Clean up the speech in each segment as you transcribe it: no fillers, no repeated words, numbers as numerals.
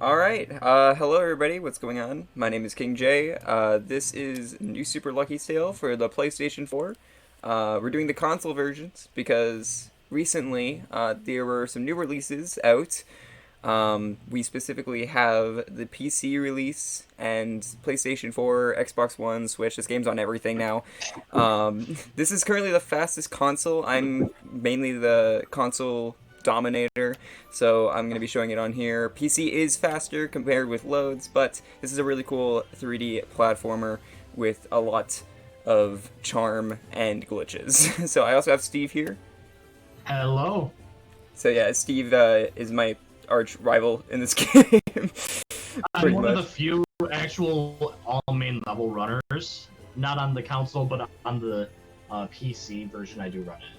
Alright, hello everybody, what's going on? My name is King J. This is New Super Lucky Tale for the PlayStation 4. We're doing the console versions because recently there were some new releases out. We specifically have the PC release and PlayStation 4, Xbox One, Switch. This game's on everything now. This is currently the fastest console. I'm mainly the console dominator, so I'm going to be showing it on here. PC is faster compared with loads, but this is a really cool 3D platformer with a lot of charm and glitches. So I also have Steve here. Hello. So yeah, Steve is my arch rival in this game. I'm one of the few actual all main level runners, not on the console, but on the PC version I do run it.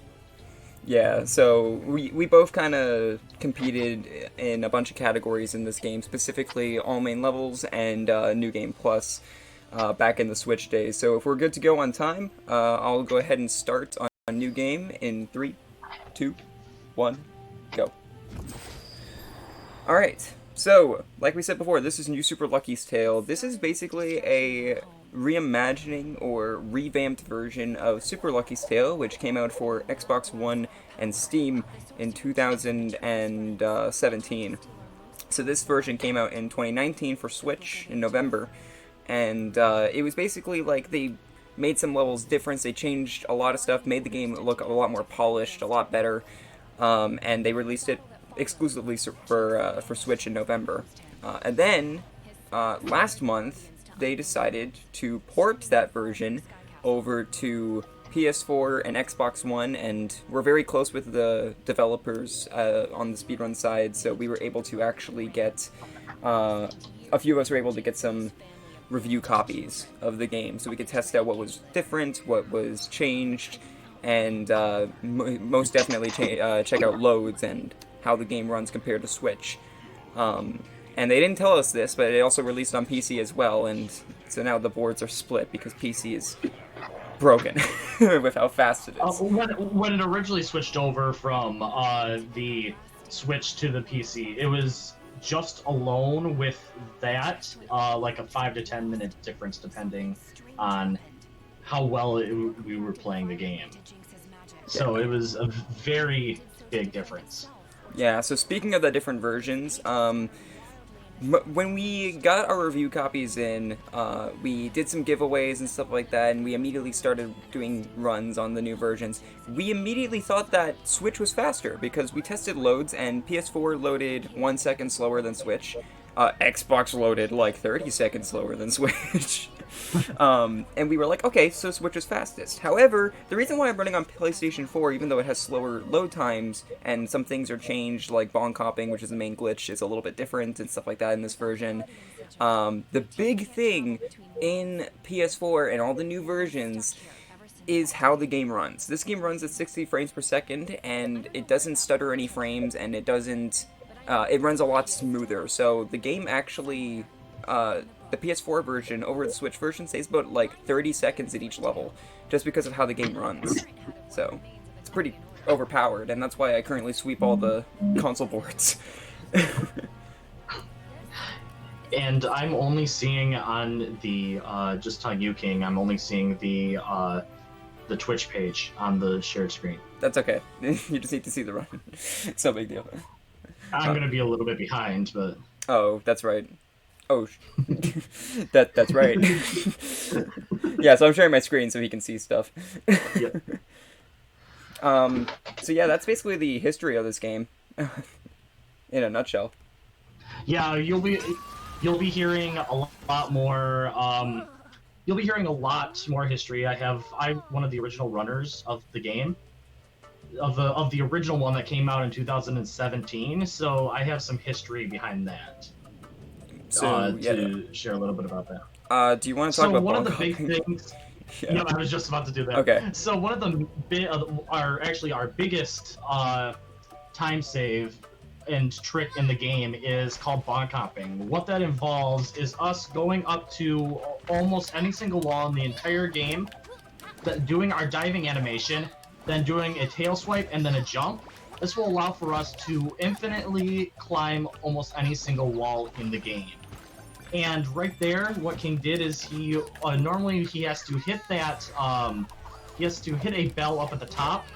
Yeah, so we both kind of competed in a bunch of categories in this game, specifically all main levels and New Game Plus back in the Switch days. So if we're good to go on time, I'll go ahead and start on a new game in 3, 2, 1, go. Alright, so like we said before, this is New Super Lucky's Tale. This is basically a reimagining or revamped version of Super Lucky's Tale, which came out for Xbox One and Steam in 2017. So this version came out in 2019 for Switch in November, and it was basically like they made some levels different, they changed a lot of stuff, made the game look a lot more polished, a lot better, and they released it exclusively for Switch in November. And then, last month, they decided to port that version over to PS4 and Xbox One, and we're very close with the developers on the speedrun side, so we were able to actually get, a few of us were able to get some review copies of the game, so we could test out what was different, what was changed, and most definitely check out loads and how the game runs compared to Switch. And they didn't tell us this, but it also released on PC as well, and so now the boards are split because PC is broken with how fast it is. When it originally switched over from the Switch to the PC, it was just alone with that, like a 5 to 10 minute difference depending on how well we were playing the game. So it was a very big difference. Yeah, so speaking of the different versions, when we got our review copies in, we did some giveaways and stuff like that, and we immediately started doing runs on the new versions. We immediately thought that Switch was faster, because we tested loads, and PS4 loaded 1 second slower than Switch. Xbox loaded like 30 seconds slower than Switch. And we were like, okay, so Switch is fastest. However, the reason why I'm running on PlayStation 4, even though it has slower load times, and some things are changed, like bong copping, which is the main glitch, is a little bit different and stuff like that in this version. The big thing in PS4 and all the new versions is how the game runs. This game runs at 60 frames per second, and it doesn't stutter any frames, and it doesn't... it runs a lot smoother, so the game actually, the PS4 version over the Switch version saves about like 30 seconds at each level, just because of how the game runs. So, it's pretty overpowered, and that's why I currently sweep all the console boards. And I'm only seeing on the, just telling you, King, I'm only seeing the Twitch page on the shared screen. That's okay. You just need to see the run. It's no big deal. I'm gonna be a little bit behind, but... Oh, that's right. Oh, that's right. Yeah, so I'm sharing my screen so he can see stuff. Yep. So yeah, that's basically the history of this game, in a nutshell. Yeah, you'll be hearing a lot more. You'll be hearing a lot more history. I'm one of the original runners of the game, of the original one that came out in 2017. So I have some history behind that. So to share a little bit about that. Do you want to talk about one of bong the big copping? things? Yeah. Yeah, I was just about to do that. Okay. So one of the our biggest time save and trick in the game is called bong copping. What that involves is us going up to almost any single wall in the entire game, doing our diving animation, then doing a tail swipe and then a jump, this will allow for us to infinitely climb almost any single wall in the game. And right there, what King did is he normally he has to hit that he has to hit a bell up at the top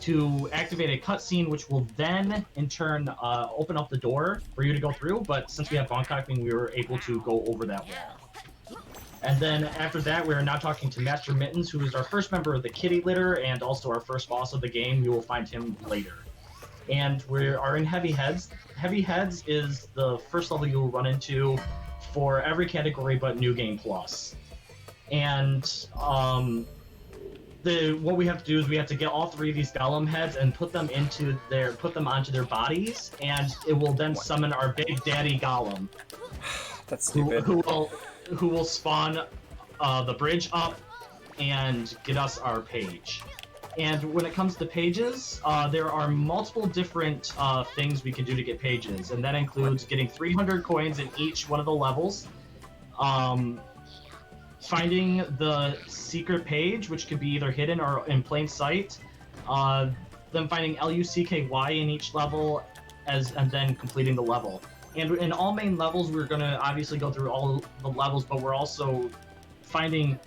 to activate a cutscene, which will then in turn open up the door for you to go through. But since we have Bangkok, we were able to go over that wall. And then after that, we are now talking to Master Mittens, who is our first member of the Kitty Litter and also our first boss of the game. You will find him later. And we are in Heavy Heads. Heavy Heads is the first level you will run into for every category but New Game Plus. And what we have to do is we have to get all 3 of these golem heads and put them onto their bodies, and it will then summon our big daddy golem. That's stupid. Who will spawn the bridge up and get us our page. And when it comes to pages, there are multiple different things we can do to get pages, and that includes getting 300 coins in each one of the levels, finding the secret page, which could be either hidden or in plain sight, then finding LUCKY in each level, and then completing the level. And in all main levels, we're going to obviously go through all the levels, but we're also finding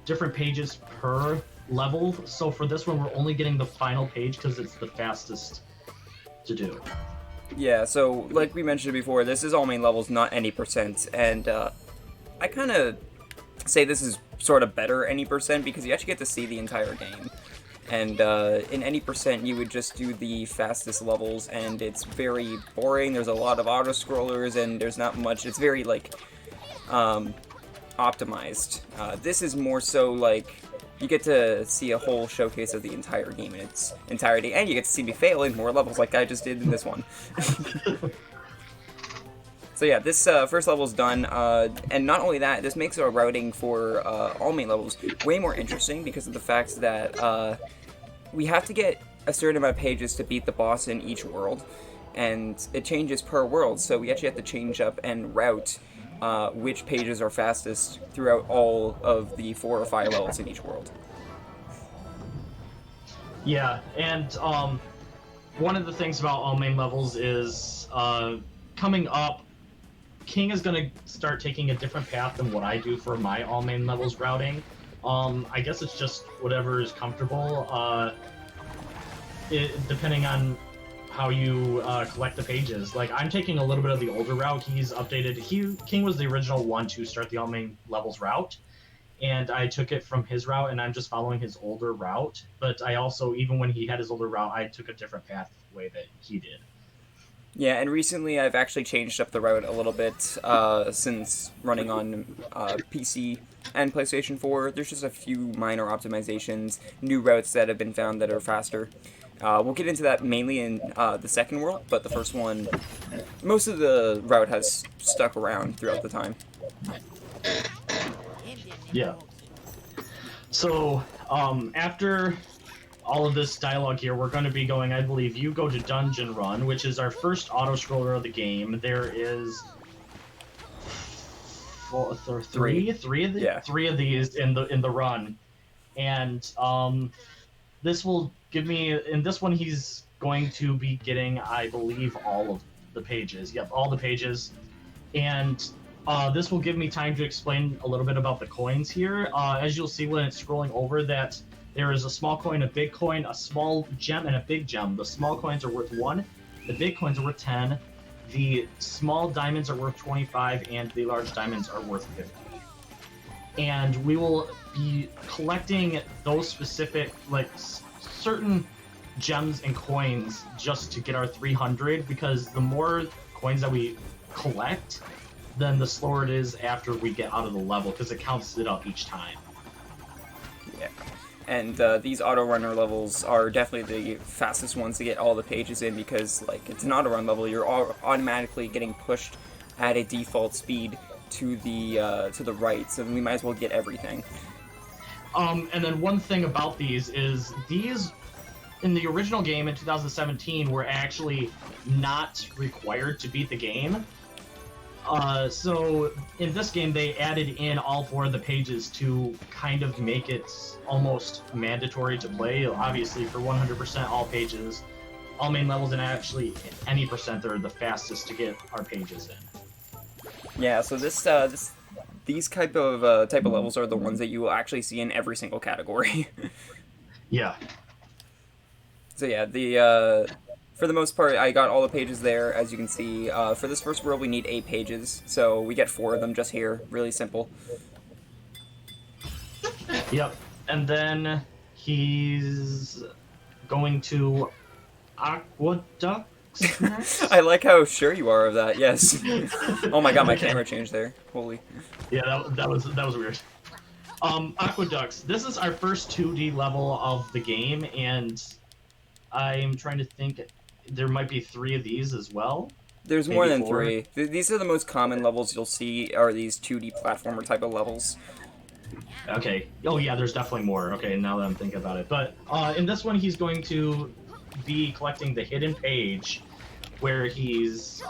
different pages per level. So for this one, we're only getting the final page because it's the fastest to do. Yeah, so like we mentioned before, this is all main levels, not any percent, and I kind of say this is sort of better any percent because you actually get to see the entire game. And in any percent, you would just do the fastest levels, and it's very boring. There's a lot of auto-scrollers, and there's not much. It's very, like, optimized. This is more so, like, you get to see a whole showcase of the entire game in its entirety, and you get to see me fail in more levels like I just did in this one. So yeah, this first level's done, and not only that, this makes our routing for all main levels way more interesting because of the fact that we have to get a certain amount of pages to beat the boss in each world, and it changes per world, so we actually have to change up and route which pages are fastest throughout all of the 4 or 5 levels in each world. Yeah, and one of the things about all main levels is coming up, King is going to start taking a different path than what I do for my all main levels routing. I guess it's just whatever is comfortable, depending on how you collect the pages. Like, I'm taking a little bit of the older route. He's updated. King was the original one to start the all main levels route, and I took it from his route, and I'm just following his older route. But I also, even when he had his older route, I took a different path the way that he did. Yeah, and recently I've actually changed up the route a little bit since running on PC and PlayStation 4. There's just a few minor optimizations, new routes that have been found that are faster. We'll get into that mainly in the second world, but the first one, most of the route has stuck around throughout the time. Yeah. So, after all of this dialogue here, we're going to be going, I believe, you go to Dungeon Run, which is our first auto-scroller of the game. There is three of these in the run, and this will give me, in this one he's going to be getting, I believe, all of the pages. Yep, all the pages, and this will give me time to explain a little bit about the coins here. As you'll see when it's scrolling over, that there is a small coin, a big coin, a small gem, and a big gem. The small coins are worth 1, the big coins are worth 10, the small diamonds are worth 25, and the large diamonds are worth 50. And we will be collecting those specific, like, certain gems and coins just to get our 300, because the more coins that we collect, then the slower it is after we get out of the level, because it counts it up each time. Yeah. And these auto-runner levels are definitely the fastest ones to get all the pages in because, like, it's an auto-run level. You're automatically getting pushed at a default speed to the right, so we might as well get everything. And then one thing about these is these, in the original game in 2017, were actually not required to beat the game. So in this game, they added in all 4 of the pages to kind of make it almost mandatory to play. Obviously, for 100% all pages, all main levels, and actually any percent they're the fastest to get our pages in. Yeah, so these type of levels are the ones that you will actually see in every single category. Yeah. So yeah, for the most part, I got all the pages there, as you can see. For this first world, we need 8 pages, so we get 4 of them just here. Really simple. Yep. And then he's going to Aqueducts next? I like how sure you are of that. Yes. Oh my god, my camera changed there. Holy. Yeah, that was weird. Aqueducts. This is our first 2D level of the game, and I'm trying to think. There might be 3 of these as well. There's Maybe more than 4. 3. These are the most common levels you'll see, are these 2D platformer type of levels. Okay. Oh yeah, there's definitely more. Okay, now that I'm thinking about it. But in this one, he's going to be collecting the hidden page, where he's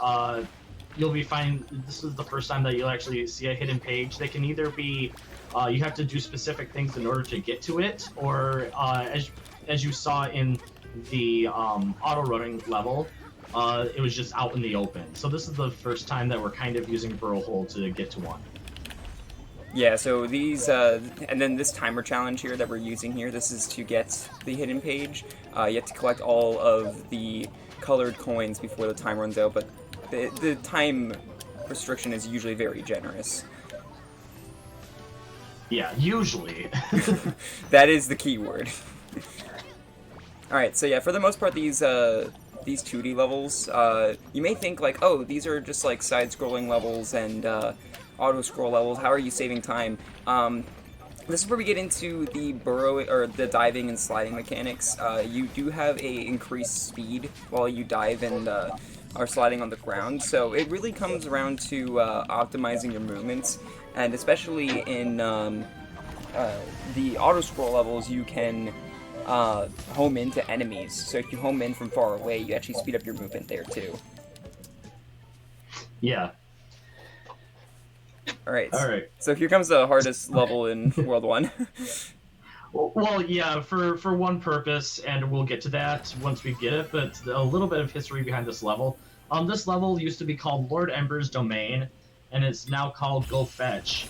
you'll be finding. This is the first time that you'll actually see a hidden page. They can either be you have to do specific things in order to get to it, or as you saw in the auto running level, it was just out in the open. So this is the first time that we're kind of using burrow hole to get to one. Yeah, so these, and then this timer challenge here that we're using here, this is to get the hidden page. You have to collect all of the colored coins before the time runs out, but the time restriction is usually very generous. Yeah, usually. That is the key word. Alright, so yeah, for the most part, these 2D levels, you may think like, oh, these are just like side-scrolling levels and auto-scroll levels, how are you saving time? This is where we get into the burrowing, or the diving and sliding mechanics. You do have a increased speed while you dive and are sliding on the ground, so it really comes around to optimizing your movements, and especially in the auto-scroll levels, you can home into enemies, so if you home in from far away, you actually speed up your movement there too. Yeah. Alright. Alright. So here comes the hardest level in World 1. Well, yeah, for one purpose, and we'll get to that once we get it, but a little bit of history behind this level. This level used to be called Lord Ember's Domain, and it's now called Go Fetch.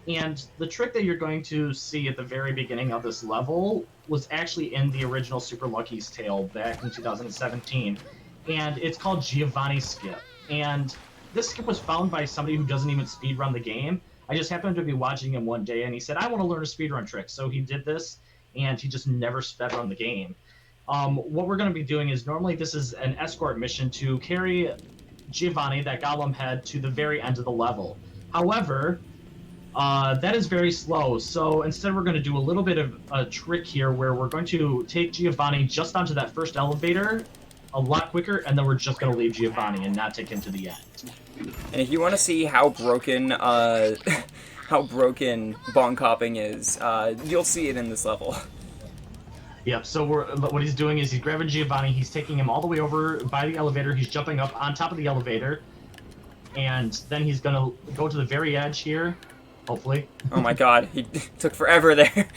And the trick that you're going to see at the very beginning of this level was actually in the original Super Lucky's Tale back in 2017, and it's called Giovanni's Skip. And this skip was found by somebody who doesn't even speedrun the game. I just happened to be watching him one day, and he said, I want to learn a speedrun trick. So he did this, and he just never speedrun the game. What we're going to be doing is, normally this is an escort mission to carry Giovanni, that golem head, to the very end of the level. However, that is very slow, so instead we're going to do a little bit of a trick here where we're going to take Giovanni just onto that first elevator a lot quicker, and then we're just going to leave Giovanni and not take him to the end. And if you want to see how broken bong copping is, you'll see it in this level. Yep, so what he's doing is he's grabbing Giovanni, he's taking him all the way over by the elevator, he's jumping up on top of the elevator, and then he's going to go to the very edge here, hopefully. Oh my god, he took forever there.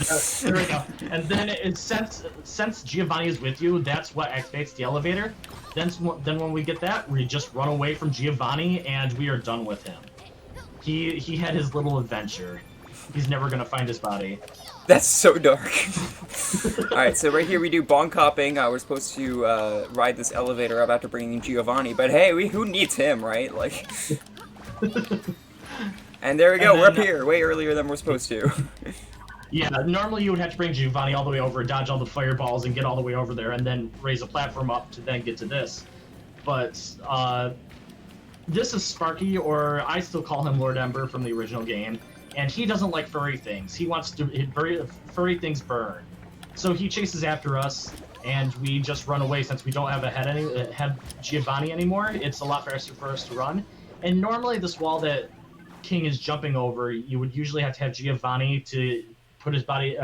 There we go. And then since Giovanni is with you, that's what activates the elevator. Then when we get that, we just run away from Giovanni, and we are done with him. He had his little adventure. He's never going to find his body. That's so dark. Alright, so right here we do bong copping. We're supposed to ride this elevator up after bringing Giovanni, but hey, who needs him, right? Like... And there we go, we're up here, way earlier than we're supposed to. Yeah, normally you would have to bring Giovanni all the way over, dodge all the fireballs, and get all the way over there, and then raise a platform up to then get to this. But, this is Sparky, or I still call him Lord Ember from the original game, and he doesn't like furry things. He wants to furry things burn. So he chases after us, and we just run away since we don't have a head Giovanni anymore. It's a lot faster for us to run. And normally this wall that King is jumping over, you would usually have to have Giovanni to put his body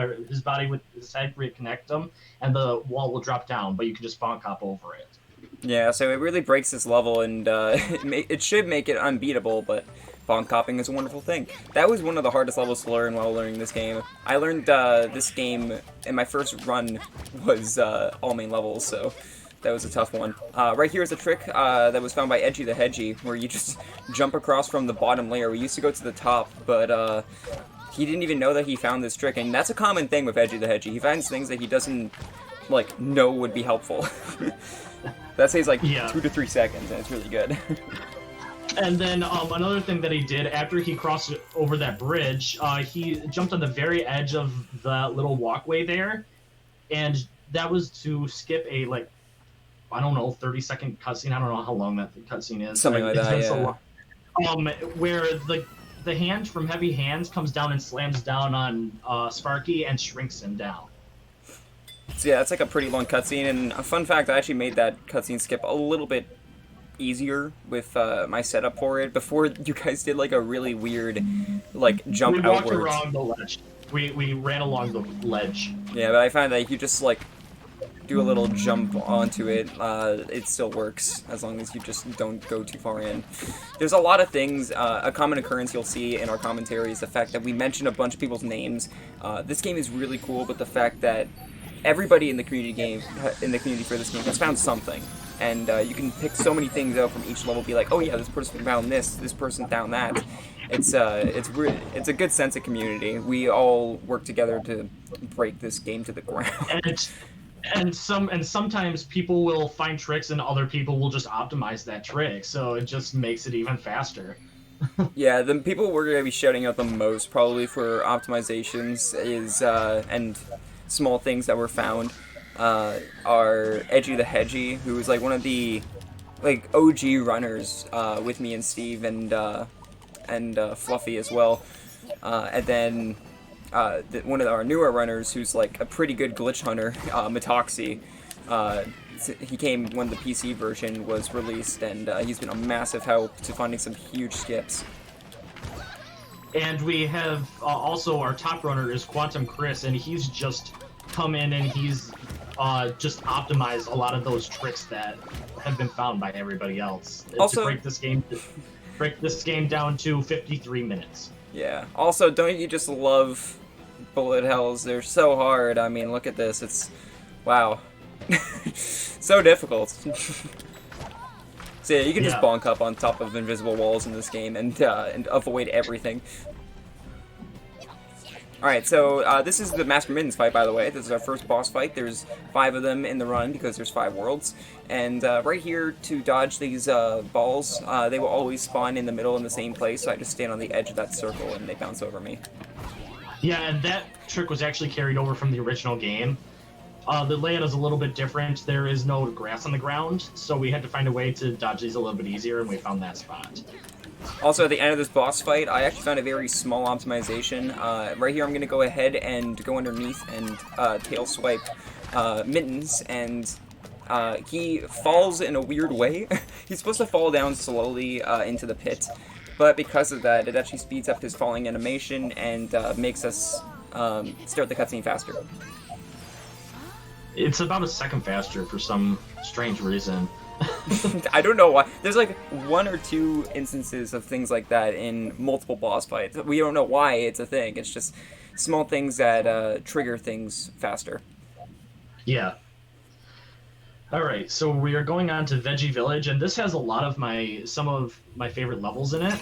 with his head, reconnect them, and the wall will drop down, but you can just bonk hop over it. Yeah, so it really breaks this level, and it should make it unbeatable, but bonk hopping is a wonderful thing. That was one of the hardest levels to learn while learning this game. I learned this game, and my first run was all main levels, so That was a tough one. Right here is a trick that was found by Edgy the Hedgy, where you just jump across from the bottom layer. We used to go to the top, but he didn't even know that he found this trick, and that's a common thing with Edgy the Hedgy. He finds things that he doesn't, like, know would be helpful. That saves, like, 2 to 3 seconds, and it's really good. And then another thing that he did after he crossed over that bridge, he jumped on the very edge of the little walkway there, and that was to skip a, like, I don't know, 30-second cutscene. I don't know how long that cutscene is. Something like that, yeah. Where the hand from Heavy Hands comes down and slams down on Sparky and shrinks him down. So yeah, that's like a pretty long cutscene, and a fun fact, I actually made that cutscene skip a little bit easier with my setup for it before you guys did like a really weird like jump outwards. We walked around the ledge. We ran along the ledge. Yeah, but I find that if you just like do a little jump onto it, it still works as long as you just don't go too far in. There's a lot of things. A common occurrence you'll see in our commentary is the fact that we mention a bunch of people's names. This game is really cool, but the fact that everybody in the community for this game has found something, and you can pick so many things out from each level. Be like, oh yeah, this person found this person found that. It's a good sense of community. We all work together to break this game to the ground. And sometimes people will find tricks and other people will just optimize that trick, so it just makes it even faster. Yeah, the people we're going to be shouting out the most probably for optimizations is and small things that were found are Edgy the Hedgy, who was like one of the like OG runners with me and Steve and Fluffy as well, and then one of our newer runners who's like a pretty good glitch hunter, Metoxy. He came when the PC version was released, and he's been a massive help to finding some huge skips. And we have also our top runner is Quantum Chris, and he's just come in and he's just optimized a lot of those tricks that have been found by everybody else. Also, to break this game down to 53 minutes. Yeah. Also, don't you just love bullet hells? They're so hard. I mean, look at this. It's wow. So difficult. So yeah, you can just bonk up on top of invisible walls in this game and avoid everything. Alright, so this is the Master Mittens fight, by the way. This is our first boss fight. There's 5 of them in the run because there's 5 worlds. And right here, to dodge these balls, they will always spawn in the middle in the same place, so I just stand on the edge of that circle and they bounce over me. Yeah, and that trick was actually carried over from the original game. The layout is a little bit different. There is no grass on the ground, so we had to find a way to dodge these a little bit easier, and we found that spot. Also, at the end of this boss fight, I actually found a very small optimization. Right here, I'm going to go ahead and go underneath and tail swipe Mittens, and he falls in a weird way. He's supposed to fall down slowly into the pit, but because of that, it actually speeds up his falling animation and makes us start the cutscene faster. It's about a second faster for some strange reason. I don't know why. There's like 1 or 2 instances of things like that in multiple boss fights. We don't know why it's a thing. It's just small things that trigger things faster. Yeah. Alright, so we are going on to Veggie Village, and this has a lot of some of my favorite levels in it.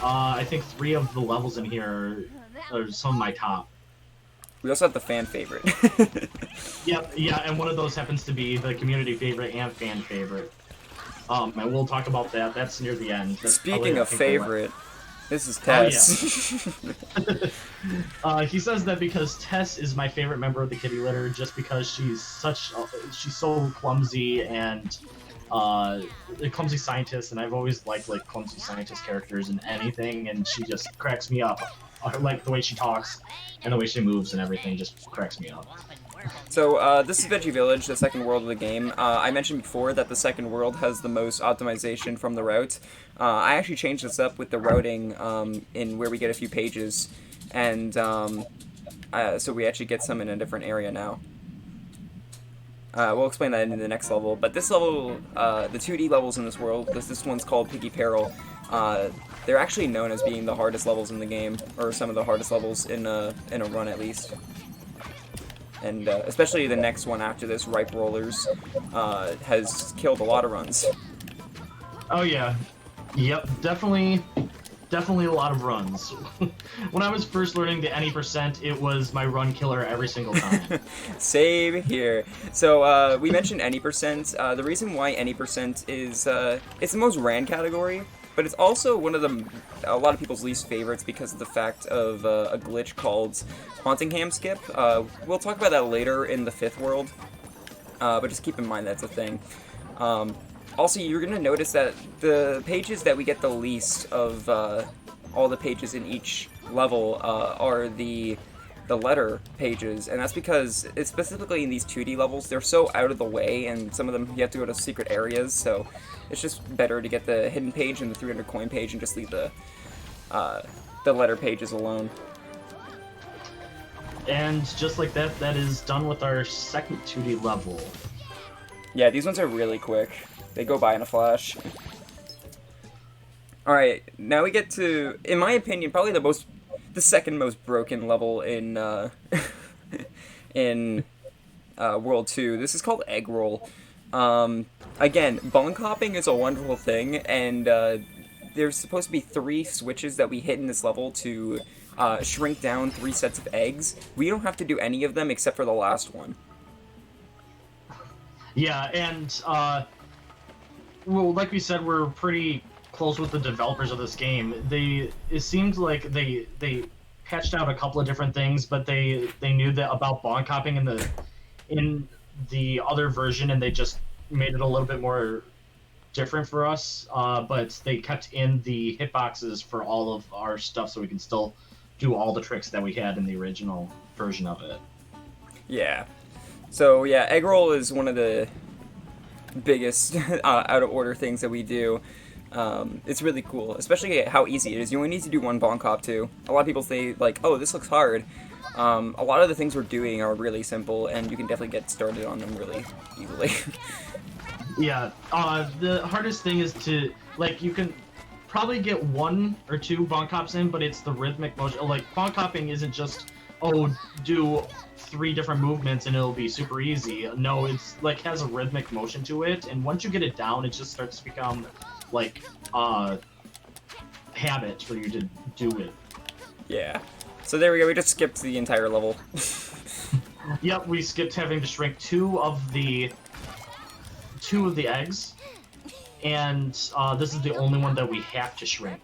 I think 3 of the levels in here are some of my top. We also have the fan favorite. Yep, yeah, and one of those happens to be the community favorite and fan favorite. And we'll talk about that. That's near the end. Speaking of favorite, this is Tess. Oh, yeah. He says that because Tess is my favorite member of the kitty litter, just because she's so clumsy and a clumsy scientist, and I've always liked like clumsy scientist characters in anything, and she just cracks me up. Like the way she talks and the way she moves and everything just cracks me up. So this is Veggie Village, the second world of the game. I mentioned before that the second world has the most optimization from the route. I actually changed this up with the routing in where we get a few pages, and so we actually get some in a different area now. We'll explain that in the next level, but this level, the 2D levels in this world, this one's called Piggy Peril. They're actually known as being the hardest levels in the game, or some of the hardest levels in a run at least. and especially the next one after this, Ripe Rollers, has killed a lot of runs. Oh yeah, yep, definitely a lot of runs. When I was first learning the any percent, it was my run killer every single time. Same here. So we mentioned any percent. The reason why any percent is it's the most ran category, but it's also one of a lot of people's least favorites because of the fact of a glitch called Haunting Ham Skip. We'll talk about that later in the fifth world, but just keep in mind that's a thing. Also, you're going to notice that the pages that we get the least of all the pages in each level are the letter pages, and that's because, it's specifically in these 2D levels, they're so out of the way, and some of them you have to go to secret areas, so it's just better to get the hidden page and the 300 coin page and just leave the letter pages alone. And just like that, that is done with our second 2D level. Yeah, these ones are really quick. They go by in a flash. Alright, now we get to, in my opinion, probably the second most broken level in, in World 2. This is called Egg Roll. Again, bonk hopping is a wonderful thing, and there's supposed to be 3 switches that we hit in this level to shrink down 3 sets of eggs. We don't have to do any of them except for the last one. Yeah, and well, like we said, we're pretty close with the developers of this game. It seemed like they patched out a couple of different things, but they knew that about bonk hopping in the other version, and they just made it a little bit more different for us. But they kept in the hitboxes for all of our stuff, so we can still do all the tricks that we had in the original version of it. Yeah. So yeah, egg roll is one of the biggest out of order things that we do. It's really cool, especially how easy it is. You only need to do one bonk hop too. A lot of people say like, "Oh, this looks hard." A lot of the things we're doing are really simple, and you can definitely get started on them really easily. Yeah, the hardest thing is to, like, you can probably get 1 or 2 bonk hops in, but it's the rhythmic motion. Like, bonk hopping isn't just, oh, do 3 different movements and it'll be super easy. No, it's like has a rhythmic motion to it, and once you get it down, it just starts to become like habit for you to do it. Yeah. So there we go. We just skipped the entire level. Yep, we skipped having to shrink 2 of the eggs, and this is the only one that we have to shrink.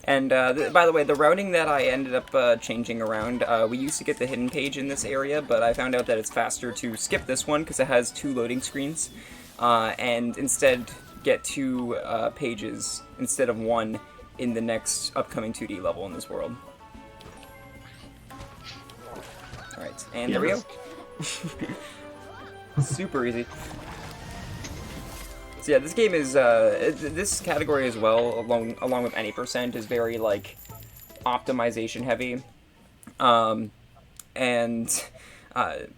And by the way, the routing that I ended up changing around, we used to get the hidden page in this area, but I found out that it's faster to skip this one because it has 2 loading screens, and instead get 2 pages instead of 1 in the next upcoming 2D level in this world. Alright, and there we go. Super easy. So yeah, this game is, this category as well, along with any percent, is very, like, optimization heavy.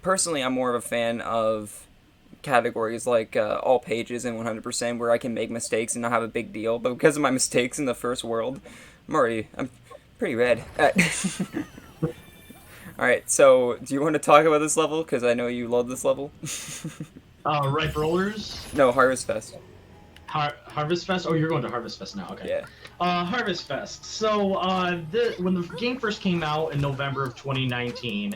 Personally, I'm more of a fan of categories like all pages and 100%, where I can make mistakes and not have a big deal, but because of my mistakes in the first world, I'm pretty red. Alright, so, do you want to talk about this level? Because I know you love this level. Ripe Rollers? No, Harvest Fest. Harvest Fest? Oh, you're going to Harvest Fest now, okay. Yeah. Harvest Fest. So, when the game first came out in November of 2019,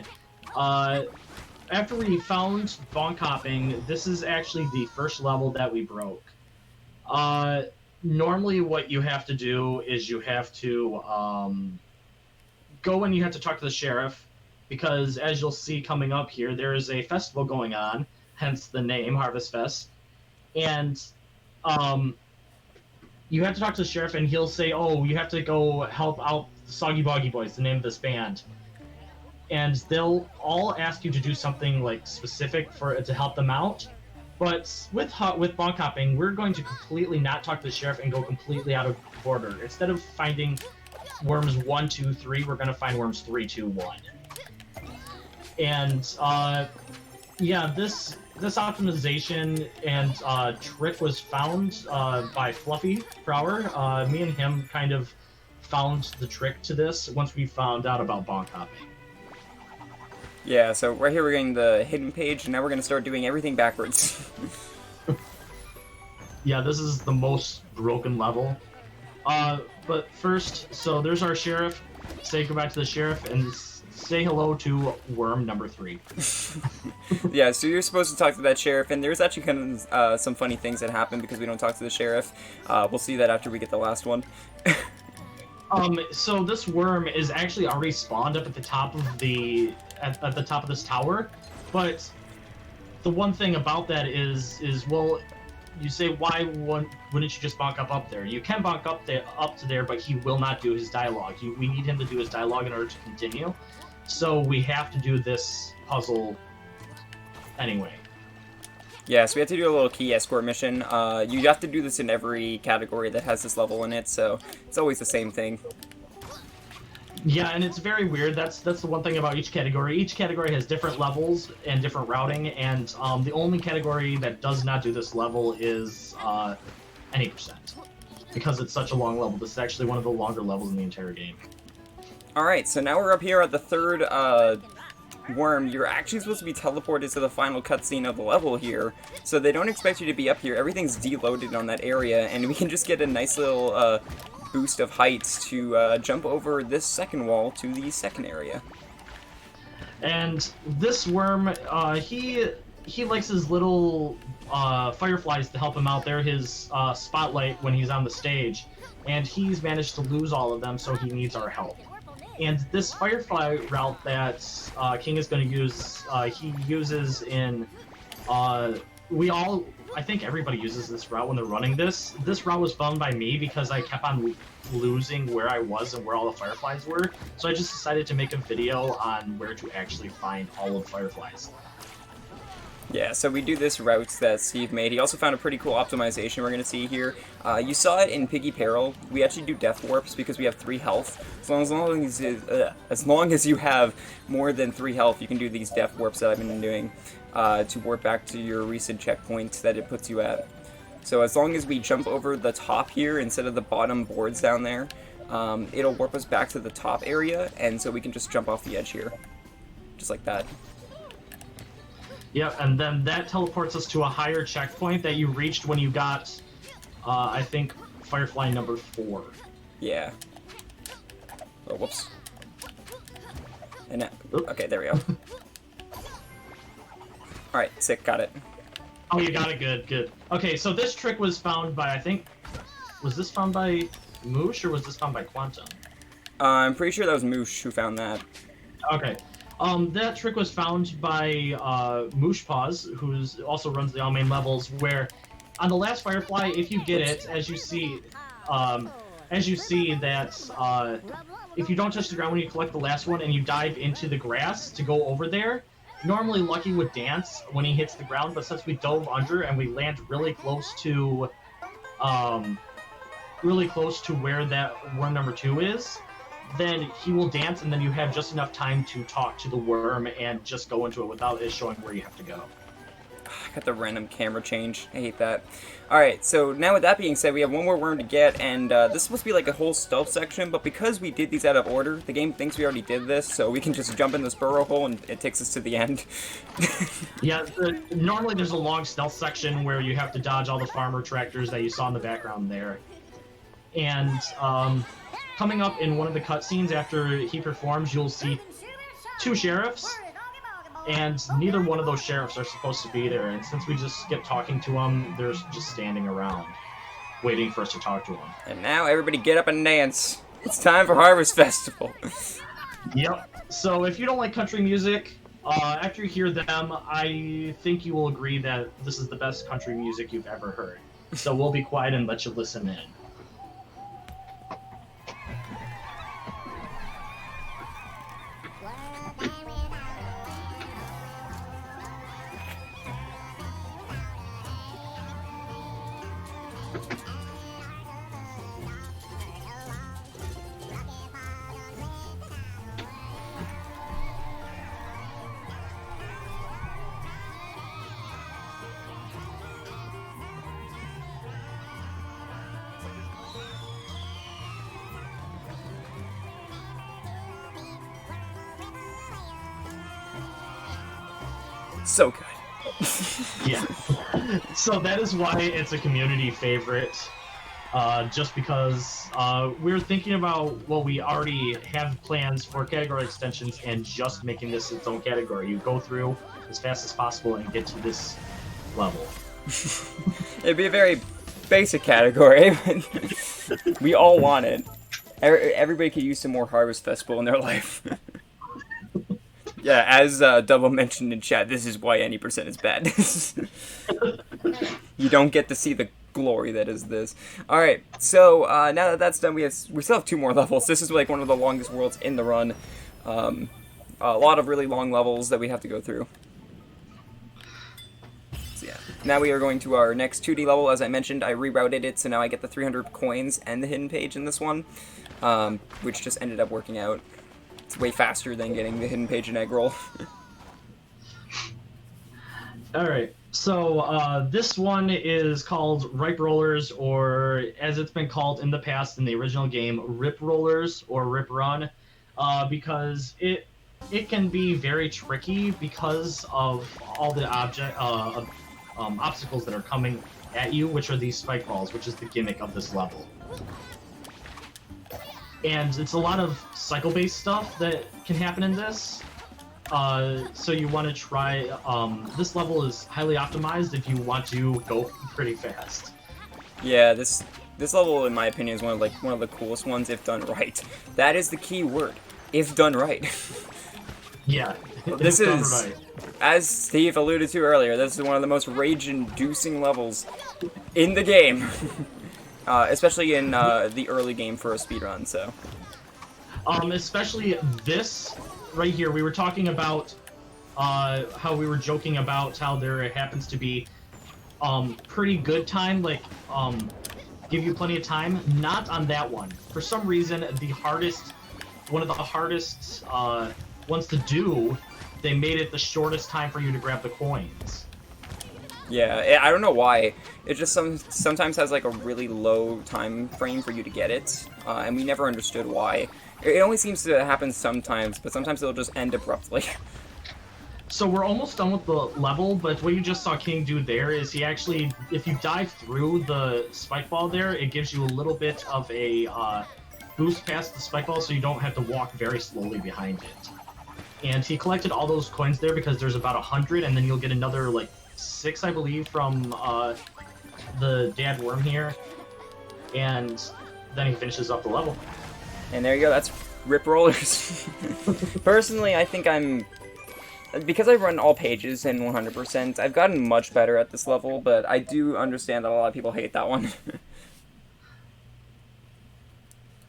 after we found bonk hopping, this is actually the first level that we broke. Normally what you have to do is you have to go and you have to talk to the sheriff, because as you'll see coming up here, there is a festival going on, hence the name, Harvest Fest. And you have to talk to the sheriff, and he'll say, oh, you have to go help out the Soggy Boggy Boys, the name of this band. And they'll all ask you to do something like specific to help them out. But with bonk hopping, we're going to completely not talk to the sheriff and go completely out of order. Instead of finding worms 1, 2, 3, we're going to find worms 3, 2, 1. And yeah, this optimization and trick was found by Fluffy Prower. Me and him kind of found the trick to this once we found out about bonk hopping. Yeah, so right here we're getting the hidden page, and now we're going to start doing everything backwards. Yeah, this is the most broken level. But first, so there's our sheriff. Say goodbye to the sheriff and say hello to worm number 3. Yeah, so you're supposed to talk to that sheriff, and there's actually kind of some funny things that happen because we don't talk to the sheriff. We'll see that after we get the last one. So this worm is actually already spawned up at the top of at the top of this tower, but the one thing about that is well, you say why wouldn't you just bonk up there? You can bonk up to there, but he will not do his dialogue. We need him to do his dialogue in order to continue, so we have to do this puzzle anyway. Yeah, so we have to do a little key escort mission. You have to do this in every category that has this level in it, so it's always the same thing. Yeah, and it's very weird. That's the one thing about each category. Each category has different levels and different routing, and the only category that does not do this level is any percent, because it's such a long level. This is actually one of the longer levels in the entire game. Alright, so now we're up here at the third worm. You're actually supposed to be teleported to the final cutscene of the level here, so they don't expect you to be up here. Everything's deloaded on that area, and we can just get a nice little boost of height to jump over this second wall to the second area. And this worm, he likes his little fireflies to help him out. They're his spotlight when he's on the stage, and he's managed to lose all of them, so he needs our help. And this firefly route that King is going to use, he uses in, I think everybody uses this route when they're running this. This route was found by me because I kept on losing where I was and where all the fireflies were. So I just decided to make a video on where to actually find all of the fireflies. Yeah, so we do this route that Steve made. He also found a pretty cool optimization we're going to see here. You saw it in Piggy Peril. We actually do death warps because we have 3 health. As long as you have more than 3 health, you can do these death warps that I've been doing to warp back to your recent checkpoint that it puts you at. So as long as we jump over the top here instead of the bottom boards down there, it'll warp us back to the top area, and so we can just jump off the edge here. Just like that. Yep, and then that teleports us to a higher checkpoint that you reached when you got, I think, Firefly number 4. Yeah. Oh, whoops. And now, okay, there we go. Alright, sick, got it. Oh, you got it, good, good. Okay, so this trick was found by, I think, was this found by Moosh or was this found by Quantum? I'm pretty sure that was Moosh who found that. Okay. That trick was found by Moosh Paws, who also runs the all main levels, where on the last Firefly, if you get it, as you see that if you don't touch the ground when you collect the last one and you dive into the grass to go over there, normally Lucky would dance when he hits the ground, but since we dove under and we land really close to where that worm number 2 is, then he will dance, and then you have just enough time to talk to the worm and just go into it without it showing where you have to go. I got the random camera change. I hate that. Alright, so now with that being said, we have one more worm to get, and this is supposed to be like a whole stealth section, but because we did these out of order, the game thinks we already did this, so we can just jump in this burrow hole and it takes us to the end. Yeah, normally there's a long stealth section where you have to dodge all the farmer tractors that you saw in the background there. And, coming up in one of the cutscenes after he performs, you'll see 2 sheriffs, and neither one of those sheriffs are supposed to be there, and since we just kept talking to them, they're just standing around, waiting for us to talk to them. And now everybody get up and dance. It's time for Harvest Festival. Yep. So if you don't like country music, after you hear them, I think you will agree that this is the best country music you've ever heard. So we'll be quiet and let you listen in. So good. Yeah. So that is why it's a community favorite. Just because we're thinking about, well, we already have plans for category extensions and just making this its own category. You go through as fast as possible and get to this level. It'd be a very basic category, but we all want it. Everybody could use some more Harvest Festival in their life. Yeah, as Double mentioned in chat, this is why any percent is bad. You don't get to see the glory that is this. Alright, so now that that's done, we still have 2 more levels. This is like one of the longest worlds in the run. A lot of really long levels that we have to go through. So yeah, now we are going to our next 2D level. As I mentioned, I rerouted it, so now I get the 300 coins and the hidden page in this one, which just ended up working out. It's way faster than getting the hidden page and egg roll. Alright, so this one is called Ripe Rollers, or as it's been called in the past in the original game, Rip Rollers or Rip Run, because it can be very tricky because of all the obstacles that are coming at you, which are these spike balls, which is the gimmick of this level. And it's a lot of cycle-based stuff that can happen in this. So you want to try, this level is highly optimized if you want to go pretty fast. Yeah, this level, in my opinion, is one of the coolest ones if done right. That is the key word, if done right. Yeah, this is, right. As Steve alluded to earlier, this is one of the most rage-inducing levels in the game. Especially in the early game for a speedrun, so. Especially this right here. We were talking about how we were joking about how there happens to be pretty good time, like give you plenty of time. Not on that one. For some reason, one of the hardest ones to do, they made it the shortest time for you to grab the coins. Yeah, I don't know why. It just sometimes has like a really low time frame for you to get it, and we never understood why. It only seems to happen sometimes, but sometimes it'll just end abruptly. So we're almost done with the level, but what you just saw King do there is he actually, if you dive through the spike ball there, it gives you a little bit of a boost past the spike ball, so you don't have to walk very slowly behind it. And he collected all those coins there because there's about 100, and then you'll get another like 6, I believe, from the dad worm here, and then he finishes up the level. And there you go, that's Rip Rollers. Personally, I think because I run all pages in 100%, I've gotten much better at this level, but I do understand that a lot of people hate that one.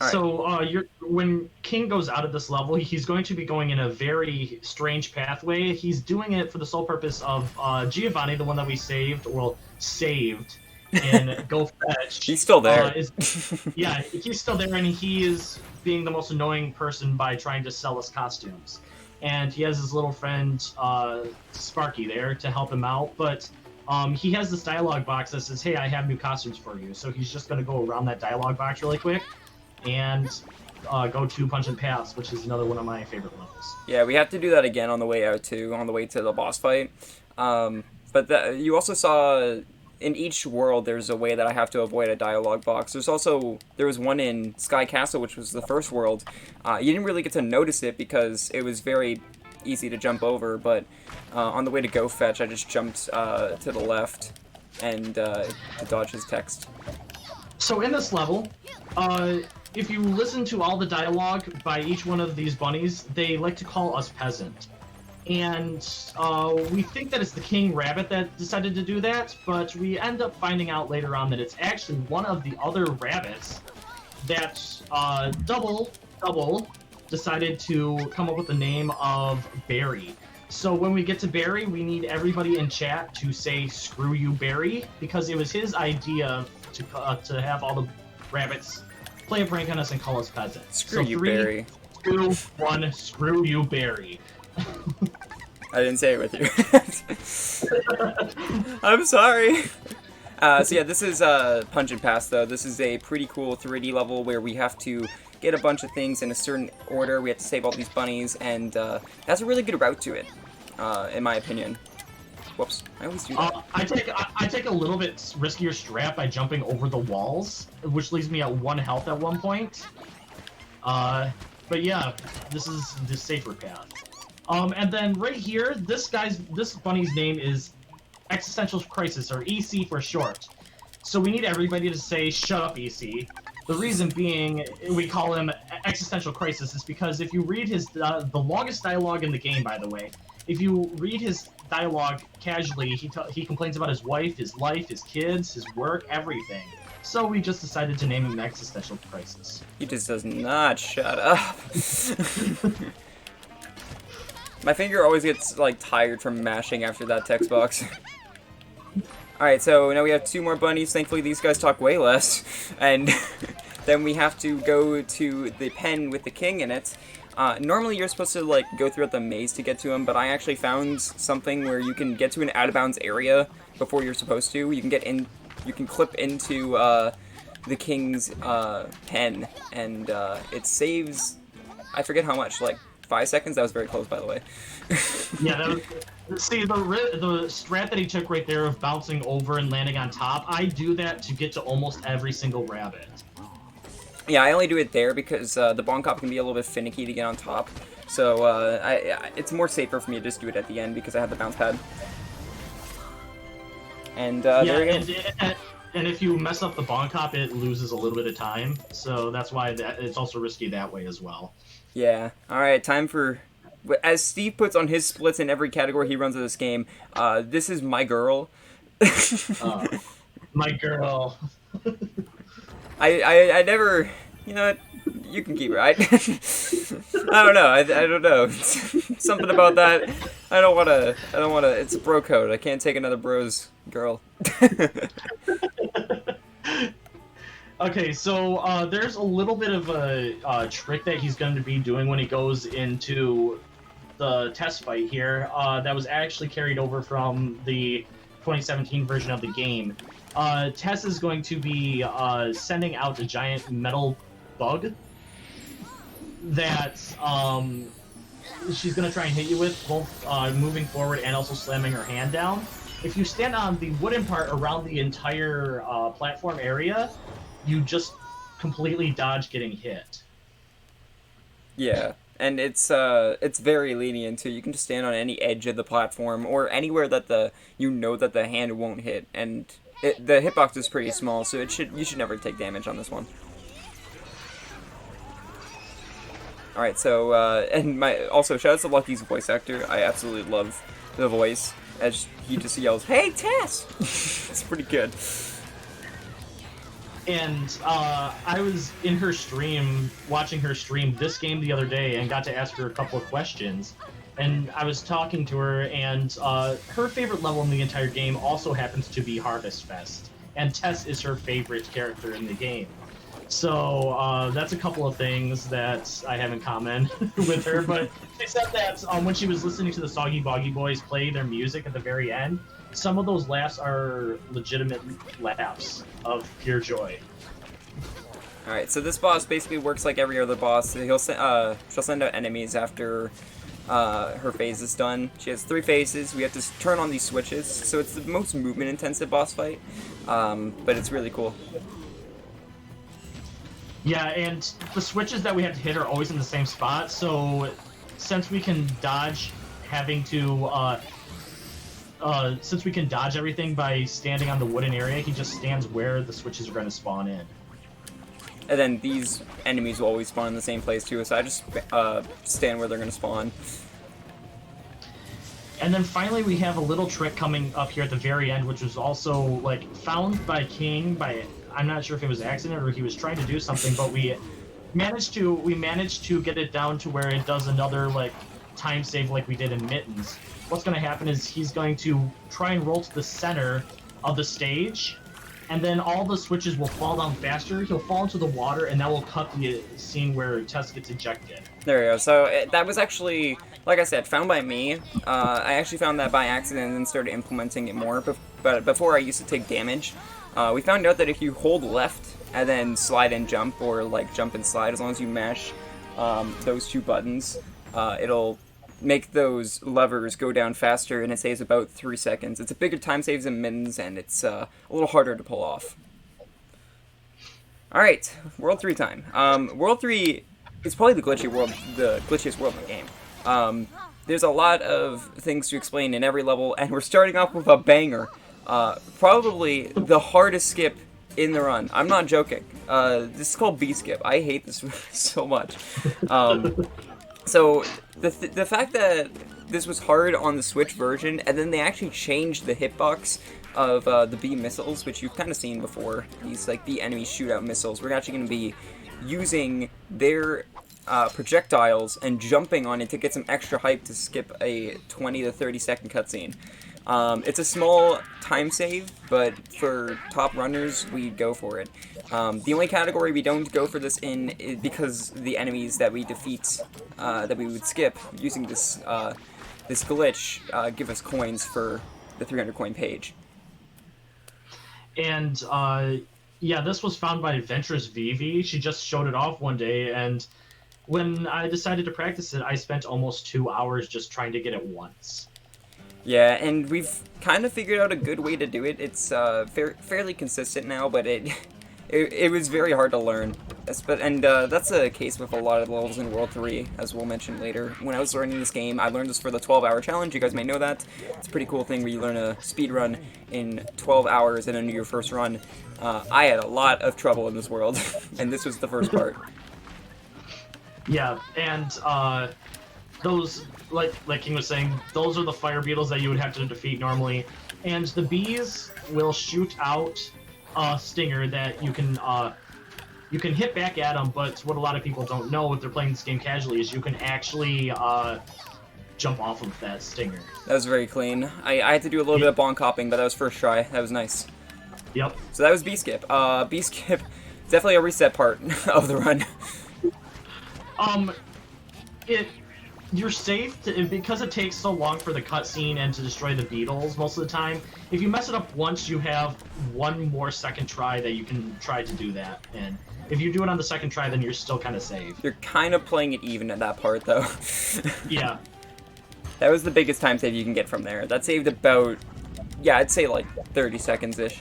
Right. So when King goes out of this level, he's going to be going in a very strange pathway. He's doing it for the sole purpose of Giovanni, the one that we saved in Go Fetch. He's still there. Yeah, he's still there, and he is being the most annoying person by trying to sell us costumes. And he has his little friend Sparky there to help him out, but he has this dialogue box that says, "Hey, I have new costumes for you." So he's just going to go around that dialogue box really quick and go to Punch and Pass, which is another one of my favorite levels. Yeah, we have to do that again on the way out too, on the way to the boss fight. But you also saw in each world there's a way that I have to avoid a dialogue box. There was one in Sky Castle, which was the first world. You didn't really get to notice it because it was very easy to jump over, but on the way to Go Fetch, I just jumped to the left and to dodge his text. So in this level, if you listen to all the dialogue by each one of these bunnies, they like to call us peasant. And we think that it's the king rabbit that decided to do that, but we end up finding out later on that it's actually one of the other rabbits that Double decided to come up with the name of Barry. So when we get to Barry, we need everybody in chat to say "screw you, Barry," because it was his idea to have all the rabbits play a prank on us and call us peasants. Screw you, Barry. 2, 1, screw you, Barry. I didn't say it with you. I'm sorry. So yeah, this is Punch and Pass, though. This is a pretty cool 3D level where we have to get a bunch of things in a certain order. We have to save all these bunnies, and that's a really good route to it, in my opinion. Whoops, I always do that. I take a little bit riskier strat by jumping over the walls, which leaves me at 1 health at one point. But yeah, this is the safer path. And then right here, this bunny's name is Existential Crisis, or EC for short. So we need everybody to say, "Shut up, EC." The reason being, we call him Existential Crisis, is because if you read his, the longest dialogue in the game, by the way, if you read his dialogue casually, he complains about his wife, his life, his kids, his work, everything. So we just decided to name him Existential Crisis. He just does not shut up. My finger always gets, like, tired from mashing after that text box. Alright, so now we have 2 more bunnies. Thankfully, these guys talk way less. And then we have to go to the pen with the king in it. Normally, you're supposed to, like, go throughout the maze to get to him, but I actually found something where you can get to an out-of-bounds area before you're supposed to. You can clip into, the king's, pen, and, it saves, I forget how much, like, 5 seconds? That was very close, by the way. Yeah, that was... See, the strat that he took right there of bouncing over and landing on top, I do that to get to almost every single rabbit. Yeah, I only do it there because the Bon Cop can be a little bit finicky to get on top. So it's more safer for me to just do it at the end because I have the bounce pad. And there we go. And if you mess up the Bon Cop, it loses a little bit of time. So that's why it's also risky that way as well. Yeah. Alright, time for... As Steve puts on his splits in every category he runs of this game, this is my girl. My girl. I never... You know what? You can keep her. I don't know. I don't know. Something about that. I don't wanna... It's a bro code. I can't take another bro's girl. Okay, so there's a little bit of a trick that he's going to be doing when he goes into the test fight here that was actually carried over from the 2017 version of the game. Tess is going to be sending out a giant metal bug that she's going to try and hit you with, both moving forward and also slamming her hand down. If you stand on the wooden part around the entire platform area, you just completely dodge getting hit. Yeah, and it's very lenient too. You can just stand on any edge of the platform or anywhere that you know that the hand won't hit, and the hitbox is pretty small, so you should never take damage on this one. All right, so and also shout out to Lucky's voice actor. I absolutely love the voice as he just yells, "Hey, Tess!" It's pretty good. And I was in her stream, watching her stream this game the other day, and got to ask her a couple of questions. And I was talking to her, and her favorite level in the entire game also happens to be Harvest Fest. And Tess is her favorite character in the game. So that's a couple of things that I have in common with her. But except that when she was listening to the Soggy Boggy Boys play their music at the very end, some of those laughs are legitimate laughs of pure joy. Alright, so this boss basically works like every other boss. She'll send out enemies after her phase is done. She has 3 phases. We have to turn on these switches, so it's the most movement-intensive boss fight, but it's really cool. Yeah, and the switches that we have to hit are always in the same spot, so since we can dodge having to... since we can dodge everything by standing on the wooden area, he just stands where the switches are going to spawn in. And then these enemies will always spawn in the same place too, so I just stand where they're going to spawn. And then finally we have a little trick coming up here at the very end, which was also like found by King by, I'm not sure if it was accident or he was trying to do something, but we managed to get it down to where it does another like time save like we did in Mittens. What's going to happen is he's going to try and roll to the center of the stage, and then all the switches will fall down faster. He'll fall into the water, and that will cut the scene where Tess gets ejected. There we go. So that was actually, like I said, found by me. I actually found that by accident and then started implementing it more. But before I used to take damage. We found out that if you hold left and then slide and jump, or like jump and slide, as long as you mash those 2 buttons, it'll make those levers go down faster, and it saves about 3 seconds. It's a bigger time save than mittens, and it's a little harder to pull off. Alright, World 3 time. World 3 is probably the glitchiest world in the game. There's a lot of things to explain in every level, and we're starting off with a banger. Probably the hardest skip in the run. I'm not joking. This is called B-skip. I hate this so much. So, the fact that this was hard on the Switch version, and then they actually changed the hitbox of the B missiles, which you've kind of seen before. These, like, B enemy shootout missiles. We're actually going to be using their projectiles and jumping on it to get some extra hype to skip a 20 to 30 second cutscene. It's a small time save, but for top runners, we go for it. The only category we don't go for this in is because the enemies that we defeat, that we would skip using this this glitch, give us coins for the 300 coin page. And yeah, this was found by Adventurous Vivi. She just showed it off one day, and when I decided to practice it, I spent almost 2 hours just trying to get it once. Yeah, and we've kind of figured out a good way to do it. It's fairly consistent now, but it was very hard to learn. And that's a case with a lot of levels in World 3, as we'll mention later. When I was learning this game, I learned this for the 12-hour challenge. You guys may know that. It's a pretty cool thing where you learn a speed run in 12 hours and under your first run. I had a lot of trouble in this world, and this was the first part. Yeah, and those, like King was saying, those are the fire beetles that you would have to defeat normally. And the bees will shoot out a stinger that you can hit back at them, but what a lot of people don't know if they're playing this game casually is you can actually jump off of that stinger. That was very clean. I had to do a little bit of bonk hopping, but that was first try. That was nice. Yep. So that was B-skip. B-skip, definitely a reset part of the run. You're safe because it takes so long for the cutscene and to destroy the beetles most of the time. If you mess it up once, you have one more second try that you can try to do that. And if you do it on the second try, then you're still kind of safe. You're kind of playing it even at that part, though. Yeah. That was the biggest time save you can get from there. That saved about, yeah, I'd say like 30 seconds-ish.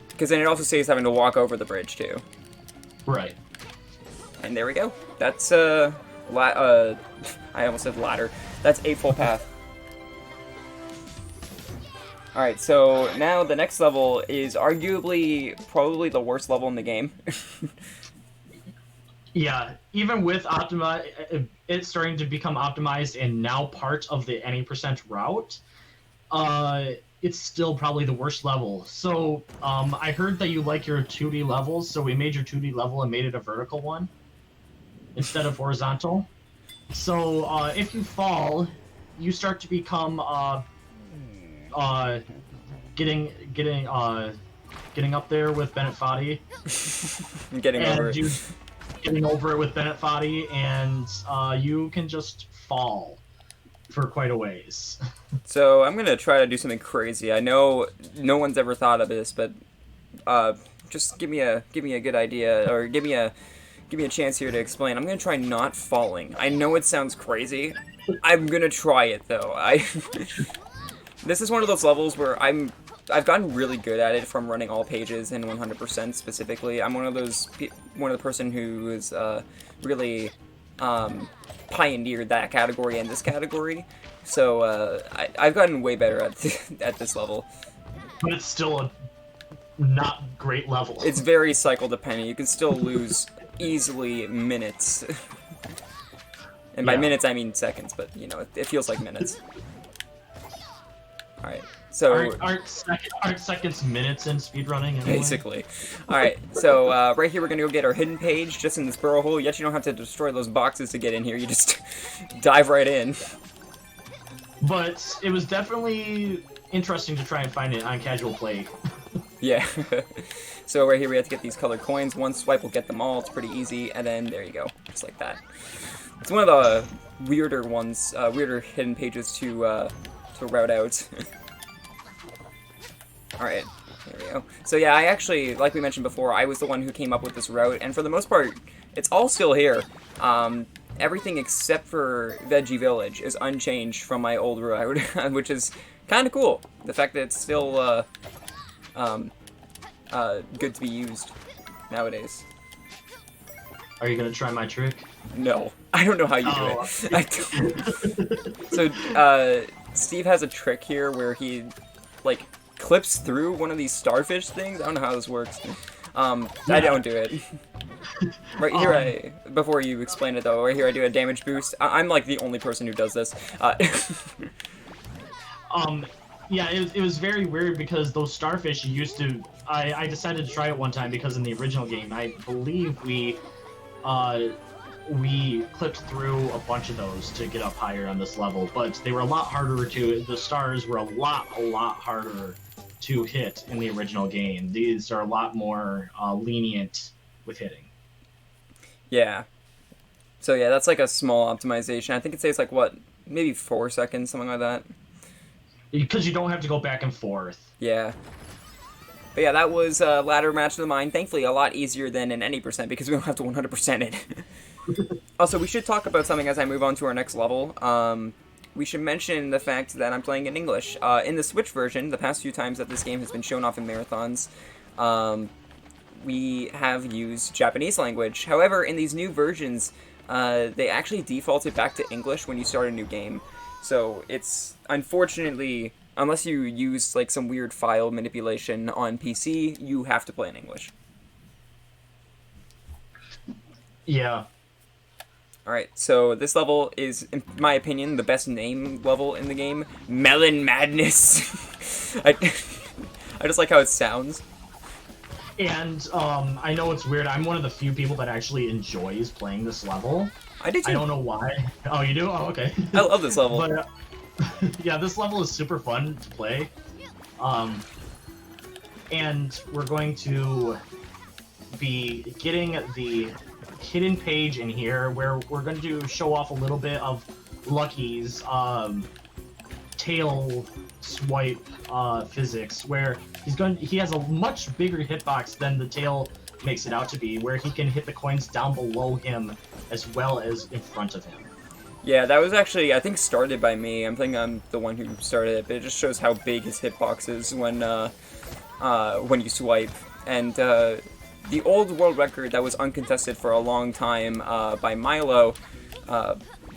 Because then it also saves having to walk over the bridge, too. Right. And there we go. That's, I almost said ladder. That's a full path. Alright, so now the next level is arguably probably the worst level in the game. Yeah, even with it's starting to become optimized and now part of the any percent route, it's still probably the worst level. So, I heard that you like your 2D levels, so we made your 2D level and made it a vertical one instead of horizontal. So, if you fall, you start to become, getting up there with Bennett Foddy. Getting over it. Getting over it with Bennett Foddy, and you can just fall for quite a ways. So I'm gonna try to do something crazy. I know no one's ever thought of this, but just give me a good idea, or give me a chance here to explain. I'm gonna try not falling. I know it sounds crazy. I'm gonna try it though. This is one of those levels where I've gotten really good at it from running all pages and 100% specifically. I'm one of the person who is really pioneered that category and this category. So I've gotten way better at this level. But it's still a not great level. It's very cycle dependent. You can still lose easily minutes. And by minutes I mean seconds, but you know, it feels like minutes. Alright, so... Aren't seconds minutes in speedrunning anyway? Basically. Alright, so right here we're going to go get our hidden page just in this burrow hole. Yet you don't have to destroy those boxes to get in here. You just dive right in. But it was definitely interesting to try and find it on casual play. Yeah. So right here we have to get these colored coins. One swipe will get them all. It's pretty easy. And then there you go. Just like that. It's one of the weirder ones, weirder hidden pages to route out. Alright, there we go. So yeah, I actually, like we mentioned before, I was the one who came up with this route, and for the most part, it's all still here. everything except for Veggie Village is unchanged from my old route, which is kind of cool. The fact that it's still good to be used nowadays. Are you gonna try my trick? No, I don't know how you do it. I don't. So, Steve has a trick here where he, like, clips through one of these starfish things. I don't know how this works. I don't do it. Right here, before you explain it though, right here I do a damage boost. I'm like the only person who does this. Yeah, it was very weird because those starfish used to. I decided to try it one time because in the original game, I believe we clipped through a bunch of those to get up higher on this level, but they were a lot harder to. The stars were a lot harder to hit in the original game. These are a lot more lenient with hitting. Yeah. So yeah, that's like a small optimization. I think it takes like what, maybe 4 seconds, something like that. Because you don't have to go back and forth. Yeah. But yeah, that was Ladder Match of the Mind. Thankfully, a lot easier than in any percent because we don't have to 100% it. Also, we should talk about something as I move on to our next level. We should mention the fact that I'm playing in English. In the Switch version, the past few times that this game has been shown off in marathons, we have used Japanese language. However, in these new versions, they actually defaulted back to English when you start a new game. So it's, unfortunately, unless you use like some weird file manipulation on PC, you have to play in English. Yeah. Alright, so this level is, in my opinion, the best name level in the game. Melon Madness! I just like how it sounds. And I know it's weird, I'm one of the few people that actually enjoys playing this level. I do too. I don't know why. Oh, you do? Oh, okay. I love this level. But, yeah, this level is super fun to play. And we're going to be getting the hidden page in here where we're going to show off a little bit of Lucky's tail swipe physics, where he has a much bigger hitbox than the tail makes it out to be, where he can hit the coins down below him as well as in front of him. Yeah, that was actually, I think, started by me. I'm thinking I'm the one who started it, but it just shows how big his hitbox is when you swipe. And the old world record that was uncontested for a long time by Milo,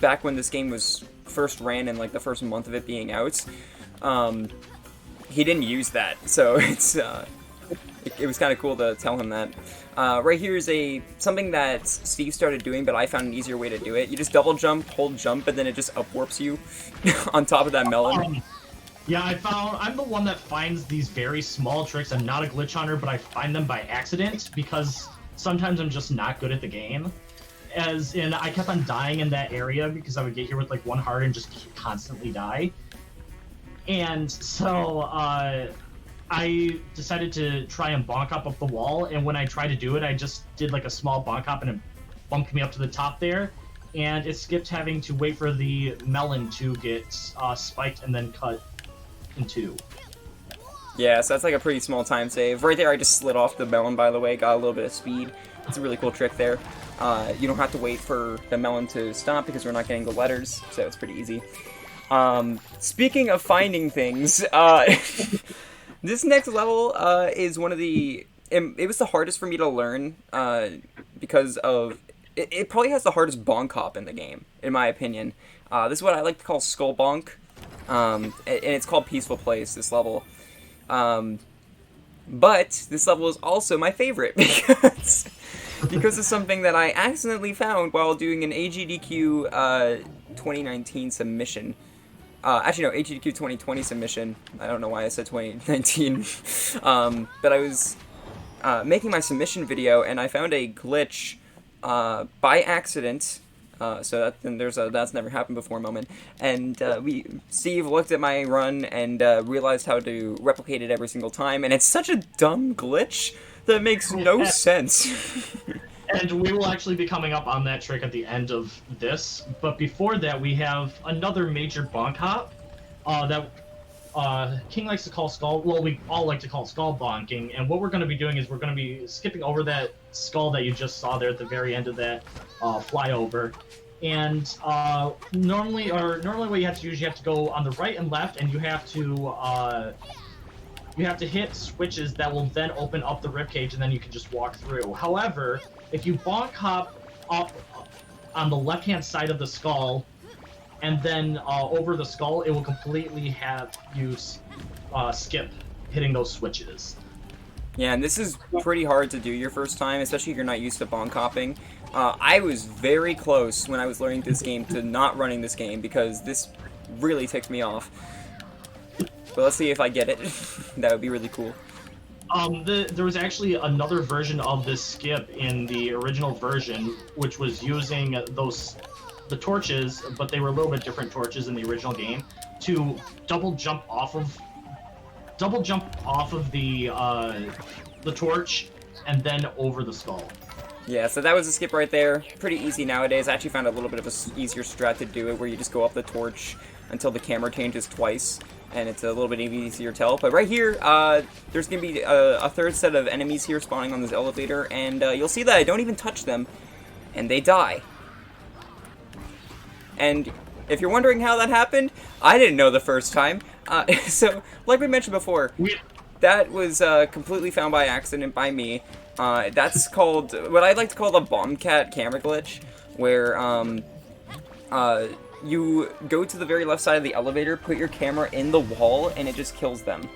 back when this game was first ran in like the first month of it being out, he didn't use that, so it's it was kind of cool to tell him that. Right here is something that Steve started doing, but I found an easier way to do it. You just double jump, hold jump, and then it just upwarps you on top of that melon. Yeah, I'm the one that finds these very small tricks. I'm not a glitch hunter, but I find them by accident because sometimes I'm just not good at the game. As in, I kept on dying in that area because I would get here with like one heart and just constantly die. And so I decided to try and bonk hop up the wall, and when I tried to do it, I just did like a small bonk hop and it bumped me up to the top there, and it skipped having to wait for the melon to get spiked and then cut in two. Yeah, so that's like a pretty small time save. Right there, I just slid off the melon, by the way, got a little bit of speed. It's a really cool trick there. You don't have to wait for the melon to stop because we're not getting the letters, so it's pretty easy. Speaking of finding things, this next level is one of the... It was the hardest for me to learn because of... It probably has the hardest bonk hop in the game, in my opinion. This is what I like to call Skull Bonk, and it's called Peaceful Place, this level. But this level is also my favorite because it's something that I accidentally found while doing an AGDQ 2019 submission. Actually, no, AGDQ 2020 submission. I don't know why I said 2019. But I was making my submission video, and I found a glitch by accident. So that's never happened before moment. And Steve looked at my run and realized how to replicate it every single time. And it's such a dumb glitch that it makes no sense. And we will actually be coming up on that trick at the end of this. But before that, we have another major bonk hop that King likes to call skull. Well, we all like to call skull bonking. And what we're going to be doing is we're going to be skipping over that skull that you just saw there at the very end of that flyover. And normally what you have to do is you have to go on the right and left, and you have to hit switches that will then open up the ribcage, and then you can just walk through. However, if you bonk hop up on the left-hand side of the skull, and then over the skull, it will completely have you skip hitting those switches. Yeah, and this is pretty hard to do your first time, especially if you're not used to bonk hopping. I was very close when I was learning this game to not running this game because this really ticks me off. But let's see if I get it. That would be really cool. There was actually another version of this skip in the original version, which was using the torches, but they were a little bit different torches in the original game, to double jump off of the torch and then over the skull. Yeah, so that was a skip right there. Pretty easy nowadays. I actually found a little bit of a easier strat to do it, where you just go up the torch until the camera changes twice, and it's a little bit easier to tell. But right here, there's going to be a third set of enemies here spawning on this elevator, and you'll see that I don't even touch them, and they die. And if you're wondering how that happened, I didn't know the first time. So, like we mentioned before, that was completely found by accident by me. That's called, what I'd like to call the Bombcat camera glitch, where you go to the very left side of the elevator, put your camera in the wall, and it just kills them.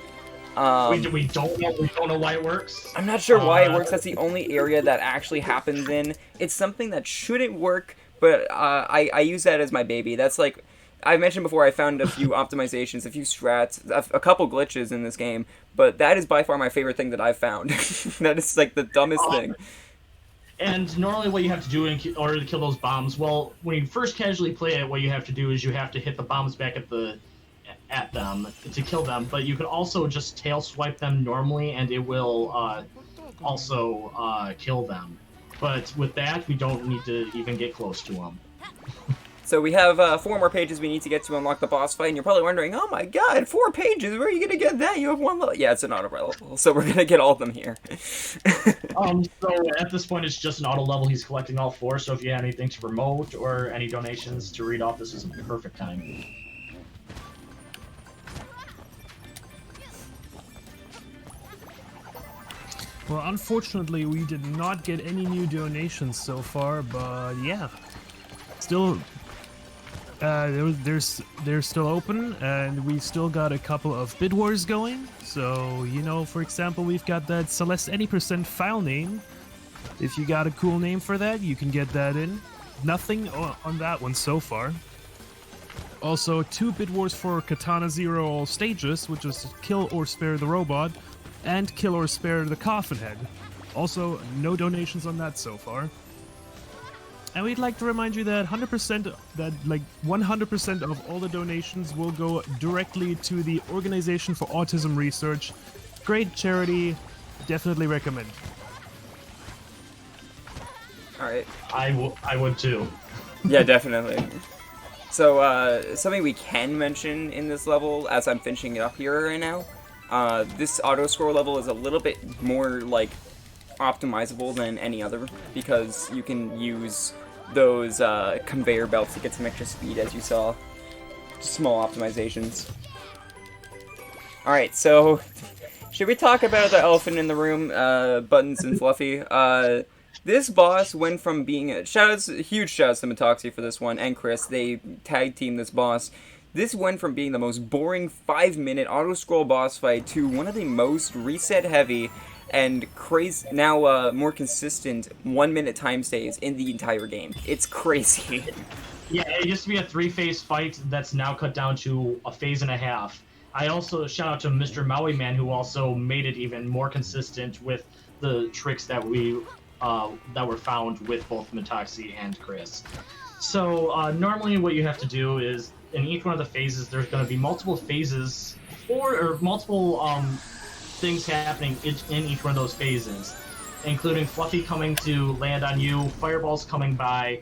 We don't know why it works. I'm not sure why it works. That's the only area that actually happens in. It's something that shouldn't work, but I use that as my baby. That's like, I mentioned before, I found a few optimizations, a few strats, a couple glitches in this game, but that is by far my favorite thing that I've found. That is like the dumbest thing. And normally what you have to do in order to kill those bombs, well, when you first casually play it, what you have to do is you have to hit the bombs back at them to kill them, but you can also just tail swipe them normally, and it will also kill them. But with that, we don't need to even get close to them. So we have 4 more pages we need to get to unlock the boss fight, and you're probably wondering, oh my god, 4 pages, where are you going to get that? You have 1 level. Yeah, it's an auto level, so we're going to get all of them here. So at this point, it's just an auto level. He's collecting all 4, so if you have anything to promote or any donations to read off, this is a perfect time. Well, unfortunately, we did not get any new donations so far, but yeah, still, they're still open, and we still got a couple of bid wars going. So, you know, for example, we've got that Celeste any % file name. If you got a cool name for that, you can get that in. Nothing on that one so far. Also, 2 bid wars for Katana Zero all stages, which is kill or spare the robot, and kill or spare the coffin head. Also, no donations on that so far. And we'd like to remind you that 100% of all the donations will go directly to the Organization for Autism Research. Great charity, definitely recommend. Alright. I would too. Yeah, definitely. So, something we can mention in this level, as I'm finishing it up here right now, this auto-scroll level is a little bit more, like, optimizable than any other, because you can use those conveyor belts to get some extra speed, as you saw. Small optimizations. Alright, so should we talk about the elephant in the room, Buttons and Fluffy? This boss went from being huge shoutouts to Metoxy for this one, and Chris. They tag teamed this boss. This went from being the most boring 5-minute auto-scroll boss fight to one of the most reset-heavy and crazy, now more consistent 1-minute time stays in the entire game. It's crazy. Yeah, it used to be a 3-phase fight that's now cut down to a phase and a half. I also shout out to Mr. Maui Man, who also made it even more consistent with the tricks that were found with both Metoxy and Chris. So normally what you have to do is, in each one of the phases, there's going to be multiple phases or multiple things happening in each one of those phases, including Fluffy coming to land on you, fireballs coming by,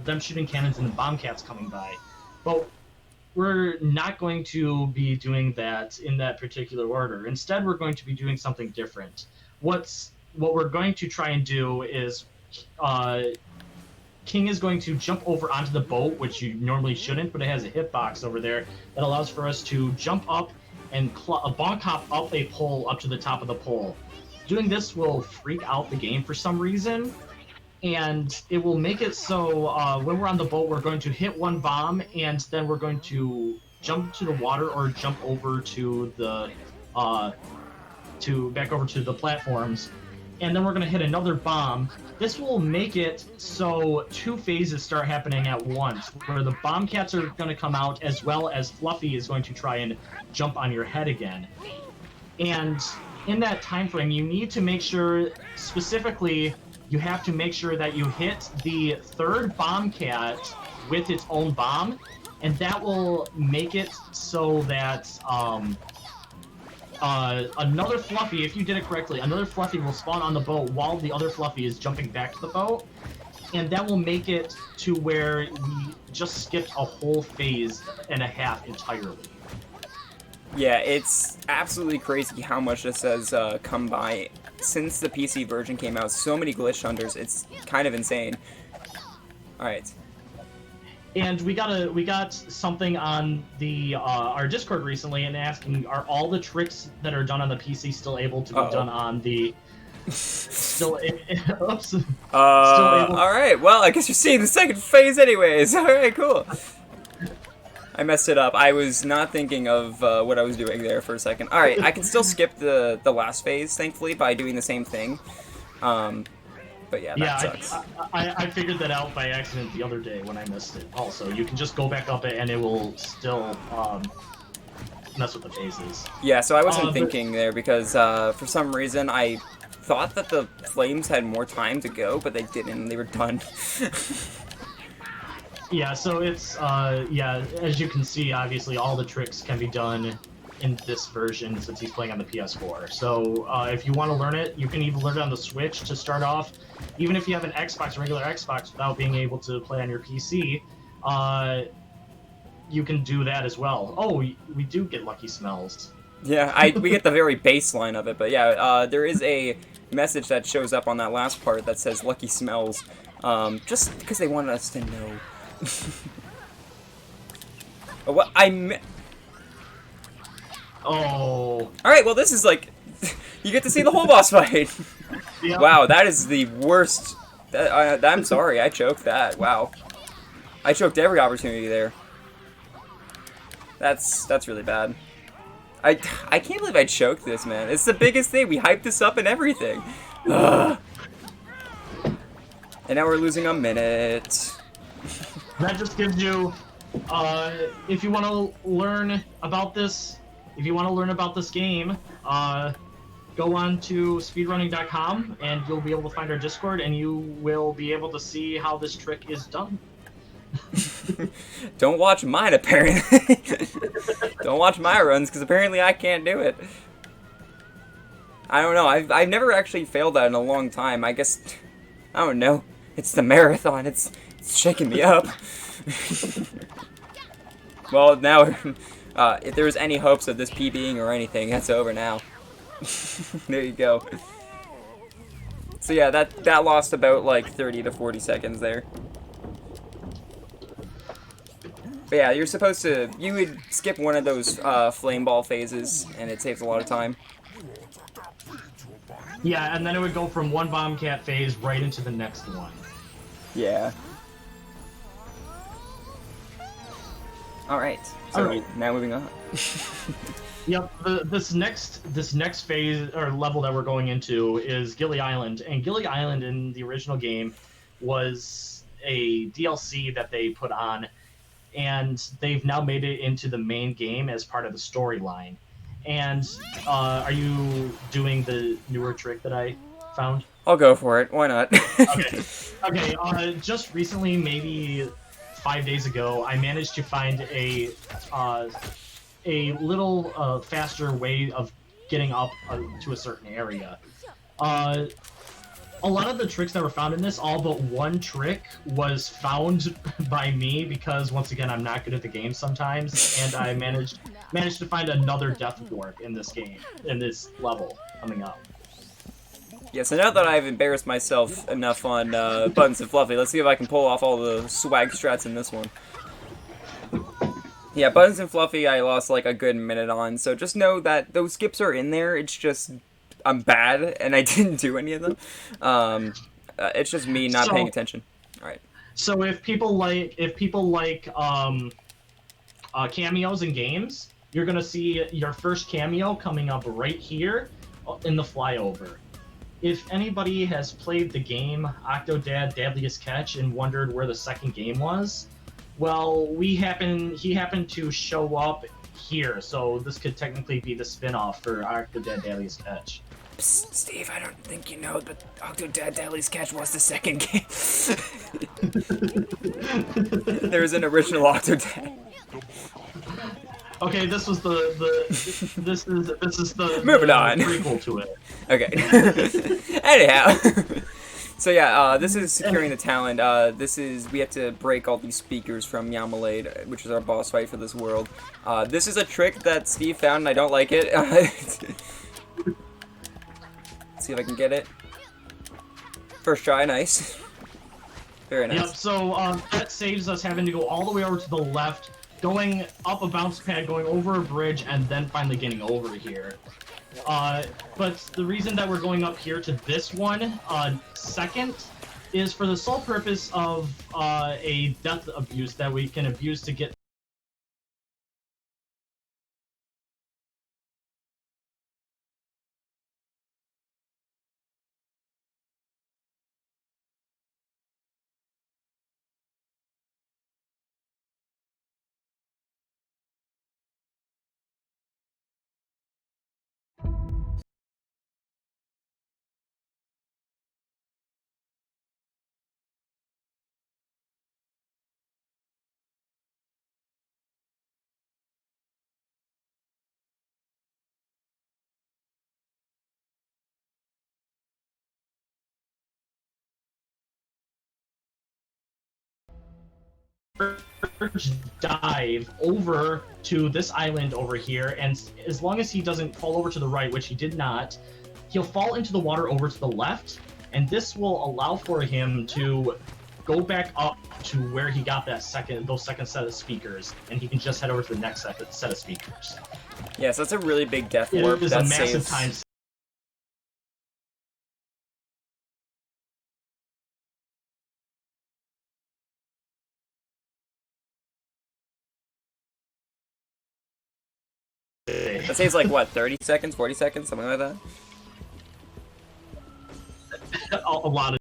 them shooting cannons, and the bombcats coming by. But we're not going to be doing that in that particular order. Instead, we're going to be doing something different. What we're going to try and do is King is going to jump over onto the boat, which you normally shouldn't, but it has a hitbox over there that allows for us to jump up and bonk hop up a pole up to the top of the pole. Doing this will freak out the game for some reason, and it will make it so when we're on the boat, we're going to hit one bomb, and then we're going to jump to the water or jump over to the back over to the platforms, and then we're going to hit another bomb. This will make it so 2 phases start happening at once, where the bomb cats are going to come out, as well as Fluffy is going to try and jump on your head again. And in that time frame, you need to make sure, specifically, you have to make sure that you hit the 3rd bomb cat with its own bomb, and that will make it so that another Fluffy, if you did it correctly, another Fluffy will spawn on the boat while the other Fluffy is jumping back to the boat, and that will make it to where we just skipped a whole phase and a half entirely. Yeah, it's absolutely crazy how much this has come by since the PC version came out. So many glitch hunters, it's kind of insane. Alright. And we got something on the our Discord recently and asking, are all the tricks that are done on the PC still able to be done on the still oops. Alright, well, I guess you're seeing the second phase anyways. Alright, cool. I messed it up. I was not thinking of what I was doing there for a second. Alright, I can still skip the last phase, thankfully, by doing the same thing. But yeah, that sucks. I figured that out by accident the other day when I missed it. Also, you can just go back up it and it will still mess with the phases. Yeah, so I wasn't thinking there because for some reason I thought that the flames had more time to go, but they didn't. They were done. Yeah, so it's yeah, as you can see, obviously all the tricks can be done in this version since he's playing on the PS4. So if you want to learn it, you can even learn it on the Switch to start off. Even if you have an Xbox, a regular Xbox, without being able to play on your PC, you can do that as well. Oh, we do get Lucky Smells. Yeah, we get the very baseline of it, but yeah, there is a message that shows up on that last part that says Lucky Smells, just because they wanted us to know. What Oh. Alright, well this is like, you get to see the whole boss fight. Yeah. Wow, that is the worst. I'm sorry, I choked that. Wow. I choked every opportunity there. That's really bad. I can't believe I choked this, man. It's the biggest thing. We hyped this up and everything. Ugh. And now we're losing a minute. That just gives you, if you want to learn about this, game, go on to speedrunning.com and you'll be able to find our Discord and you will be able to see how this trick is done. Don't watch mine, apparently. Don't watch my runs, because apparently I can't do it. I don't know. I've never actually failed that in a long time. I guess, I don't know. It's the marathon. It's shaking me up. Well, now, if there was any hopes of this PBing or anything, that's over now. There you go. So yeah, that lost about like 30 to 40 seconds there. But yeah, you're supposed to, you would skip one of those flame ball phases, and it saves a lot of time. Yeah, and then it would go from one bomb cat phase right into the next one. Yeah. Alright, so now moving on. Yep, this next phase, or level that we're going into is Gilly Island, and Gilly Island in the original game was a DLC that they put on, and they've now made it into the main game as part of the storyline. And are you doing the newer trick that I found? I'll go for it. Why not? Okay. Just recently, maybe 5 days ago, I managed to find a little faster way of getting up to a certain area. A lot of the tricks that were found in this, all but one trick, was found by me because, once again, I'm not good at the game sometimes, and I managed to find another death warp in this game, in this level coming up. Yeah, so now that I've embarrassed myself enough on Buttons and Fluffy, let's see if I can pull off all the swag strats in this one. Yeah, Buttons and Fluffy I lost like a good minute on, so just know that those skips are in there, it's just I'm bad and I didn't do any of them. It's just me not paying attention. Alright. So if people like cameos in games, you're gonna see your first cameo coming up right here in the flyover. If anybody has played the game Octodad Deadliest Catch and wondered where the second game was, well, he happened to show up here, so this could technically be the spin-off for Octodad Deadliest Catch. Psst, Steve, I don't think you know, but Octodad Deadliest Catch was the second game. There's an original Octodad. Okay, this was this is the Moving on. prequel to it. Okay. Anyhow. So yeah, this is securing the talent. We have to break all these speakers from Yamalade, which is our boss fight for this world. This is a trick that Steve found and I don't like it. Let's see if I can get it. First try, nice. Very nice. Yep, so that saves us having to go all the way over to the left, going up a bounce pad, going over a bridge, and then finally getting over here. But the reason that we're going up here to this one second is for the sole purpose of a death abuse that we can abuse to get dive over to this island over here, and as long as he doesn't fall over to the right, which he did not, he'll fall into the water over to the left, and this will allow for him to go back up to where he got those second set of speakers, and he can just head over to the next set of speakers. Yeah, so that's a really big death It warp is that a massive saves. time. That saves like what, 30 seconds, 40 seconds, something like that? A lot of